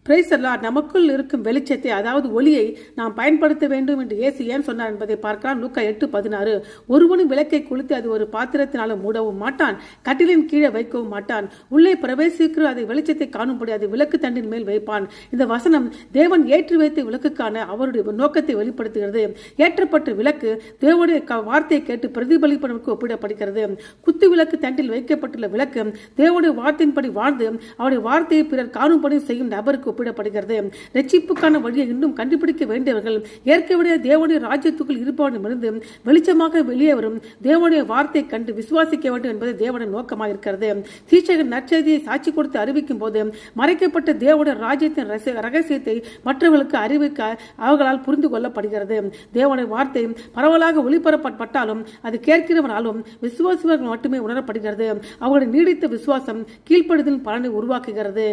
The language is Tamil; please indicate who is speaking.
Speaker 1: பிரைஸ் அல்லாஹ். நமக்குள் இருக்கும் வெளிச்சத்தை, அதாவது ஒளியை நாம் பயன்படுத்த வேண்டும் என்று இயேசு ஏன் சொன்னார் என்பதை பார்க்கலாம். லூக்கா 8:16. ஒருவனும் விளக்கை கொளுத்தி அது ஒரு பாத்திரத்தினாலும் மூடவும் மாட்டான், கட்டிலின் கீழே வைக்கவும் மாட்டான், உள்ளே பிரவேசிக்கிற அதை வெளிச்சத்தை காணும்படி அதை விளக்கு தண்டின் மேல் வைப்பான். இந்த வசனம் தேவன் ஏற்றி வைத்த விளக்குக்கான அவருடைய நோக்கத்தை வெளிப்படுத்துகிறது. ஏற்றப்பட்ட விளக்கு தேவனுடைய வார்த்தையை கேட்டு பிரதிபலிப்பதற்கு ஒப்பிடப்படுகிறது. குத்து விளக்கு தண்டில் வைக்கப்பட்டுள்ள விளக்கு தேவனுடைய வார்த்தையின்படி வாழ்ந்து அவருடைய வார்த்தையை பிறர் காணும்படி செய்யும் நபருக்கு ஒப்பிடப்படுகிறது. ரட்சிப்புக்கான வழியை இன்னும் கண்டுபிடிக்க வேண்டியவர்கள் ஏற்கனவே தேவனுடைய ராஜ்யத்துக்குள் இருப்பவனிடமிருந்து வெளிச்சமாக வெளியே வரும் தேவனுடைய வார்த்தையை கண்டு விசுவாசிக்க வேண்டும் என்பது தேவனுடைய நோக்கமாக இருக்கிறது. தீட்சகன் நற்செய்தியை சாட்சி கொடுத்து அறிவிக்கும் போது மறைக்கப்பட்ட தேவனுடைய ராஜ்யத்தின் ரகசியத்தை மற்றவர்களுக்கு அறிவிக்க அவர்களால் புரிந்து கொள்ளப்படுகிறது. தேவனுடைய வார்த்தை பரவலாக ஒளிபரப்பப்பட்டாலும் அது கேட்கிறவனாலும் விசுவாசிகள் மட்டுமே உணரப்படுகிறது. அவர்களுடைய நீடித்த விசுவாசம் கீழ்ப்படுதலின் பலனை உருவாக்குகிறது.